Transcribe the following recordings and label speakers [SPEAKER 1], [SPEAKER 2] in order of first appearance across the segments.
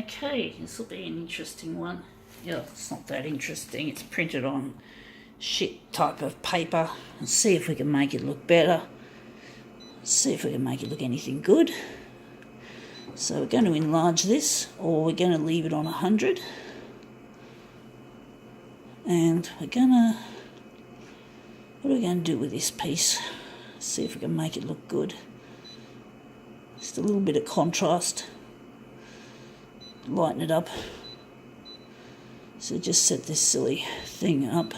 [SPEAKER 1] Okay, this will be an interesting one. Yeah, it's not that interesting. It's printed on shit type of paper. Let's see if we can make it look better. See if we can make it look anything good. So we're going to enlarge this, or we're going to leave it on 100. And we're going to... what are we going to do with this piece? See if we can make it look good. Just a little bit of contrast. Lighten it up. So just set this silly thing up.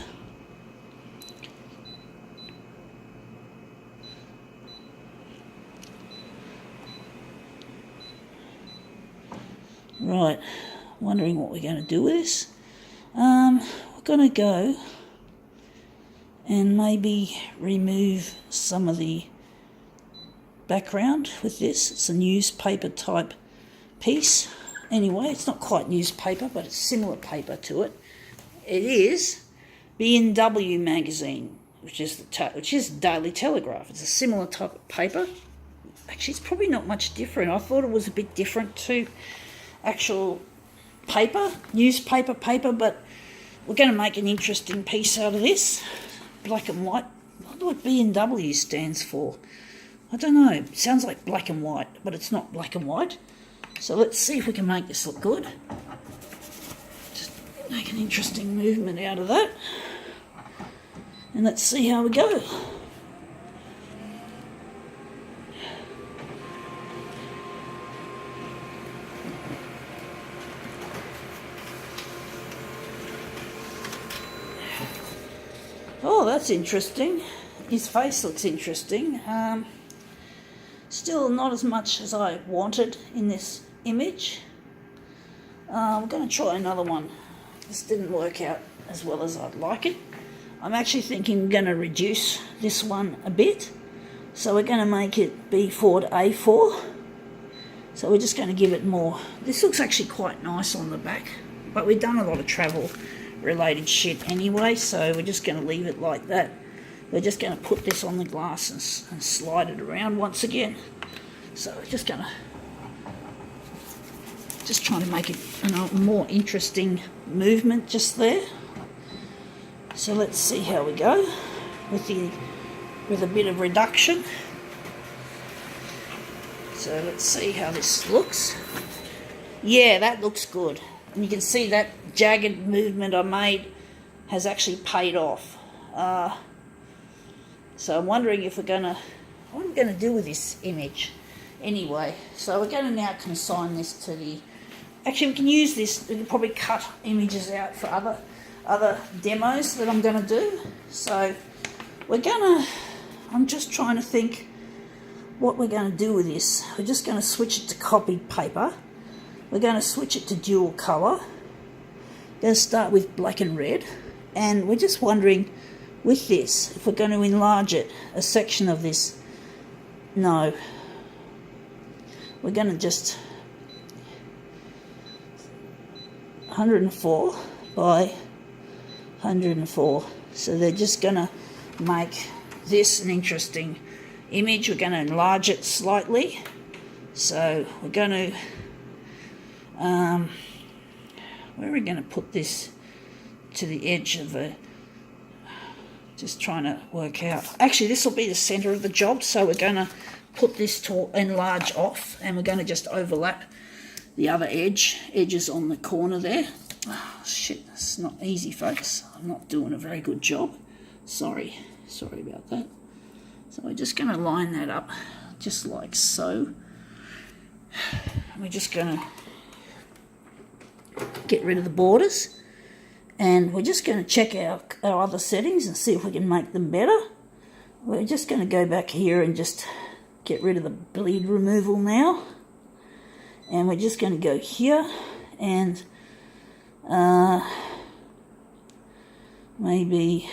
[SPEAKER 1] Right, wondering what we're going to do with this. We're going to go and maybe remove some of the background with this. It's a newspaper type piece. Anyway, it's not quite newspaper, but it's similar paper to it. It is B&W magazine, which is the Daily Telegraph. It's a similar type of paper. Actually, it's probably not much different. I thought it was a bit different to actual paper, newspaper paper, but we're going to make an interesting piece out of this. Black and white. I wonder what B&W stands for. I don't know. It sounds like black and white, but it's not black and white. So let's see if we can make this look good. Just make an interesting movement out of that. And let's see how we go. Oh, that's interesting. His face looks interesting. Still not as much as I wanted in this image. I'm going to try another one. This didn't work out as well as I'd like it. I'm actually thinking we're going to reduce this one a bit. So we're going to make it B4 to A4. So we're just going to give it more. This looks actually quite nice on the back, but we've done a lot of travel related shit anyway, so we're just going to leave it like that. We're just going to put this on the glass and slide it around once again. So we're just going to trying to make it a more interesting movement just there. So let's see how we go with a bit of reduction. So let's see how this looks. Yeah, that looks good. And you can see that jagged movement I made has actually paid off. So I'm wondering if what are we going to do with this image anyway. So we're going to now consign this to the... Actually, we can use this, we can probably cut images out for other demos that I'm going to do. So I'm just trying to think what we're going to do with this. We're just going to switch it to copied paper. We're going to switch it to dual colour. We're going to start with black and red. And we're just wondering, with this, if we're going to enlarge it, a section of this. No. We're going to just 104 by 104. So they're just going to make this an interesting image. We're going to enlarge it slightly. So we're going to... where are we going to put this to the edge of the... Just trying to work out. Actually, this will be the centre of the job, so we're going to put this to enlarge off, and we're going to just overlap the other edges on the corner there. Oh, shit, it's not easy, folks. I'm not doing a very good job. Sorry about that. So we're just going to line that up, just like so. We're just going to get rid of the borders. And we're just going to check our other settings and see if we can make them better. We're just going to go back here and just get rid of the bleed removal now. And we're just going to go here and maybe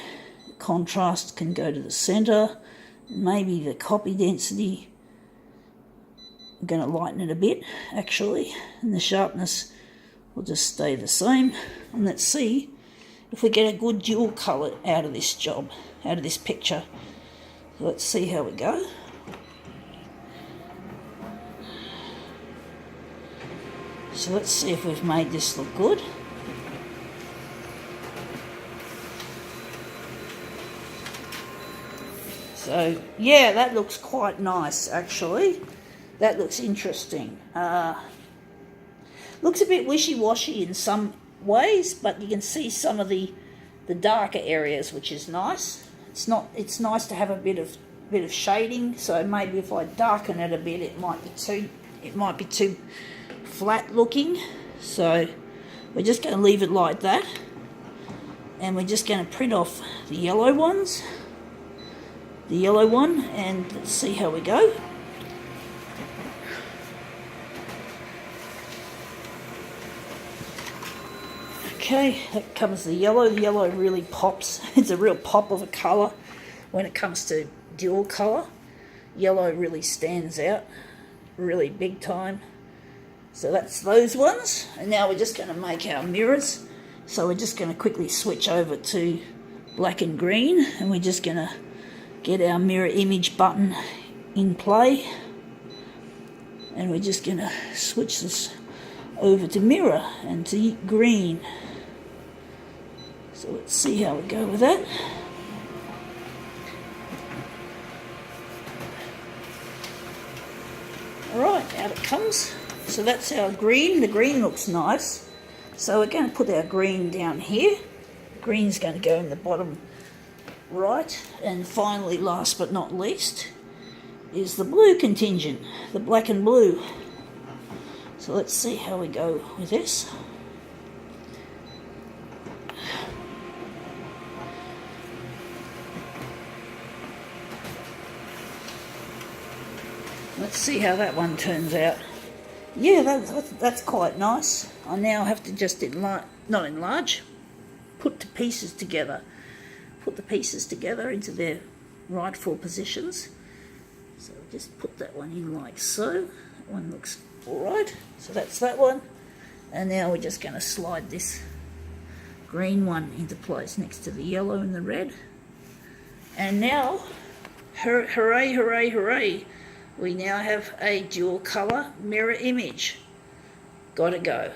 [SPEAKER 1] contrast can go to the center. Maybe the copy density, I'm going to lighten it a bit actually. And the sharpness will just stay the same. And let's see if we get a good dual colour out of this job, out of this picture. Let's see how we go. So let's see if we've made this look good. So yeah, that looks quite nice actually. That looks interesting. Looks a bit wishy-washy in some ways, but you can see some of the darker areas, which is nice. It's nice to have a bit of shading. So maybe if I darken it a bit, it might be too flat looking. So we're just going to leave it like that, and we're just going to print off the yellow ones. The yellow one, and let's see how we go. Okay, that comes the yellow. The yellow really pops. It's a real pop of a colour when it comes to dual colour. Yellow really stands out, really big time. So that's those ones. And now we're just going to make our mirrors. So we're just going to quickly switch over to black and green, and we're just going to get our mirror image button in play, and we're just going to switch this over to mirror and to green. So let's see how we go with that. Alright, out it comes. So that's our green. The green looks nice. So we're going to put our green down here. Green's going to go in the bottom right, and finally, last but not least, is the blue contingent, the black and blue. So let's see how we go with this. Let's see how that one turns out. Yeah, that's quite nice. I now have to just put the pieces together. Put the pieces together into their rightful positions. So just put that one in like so. That one looks alright. So that's that one. And now we're just going to slide this green one into place next to the yellow and the red. And now, hooray, hooray, hooray, we now have a dual colour mirror image. Gotta go.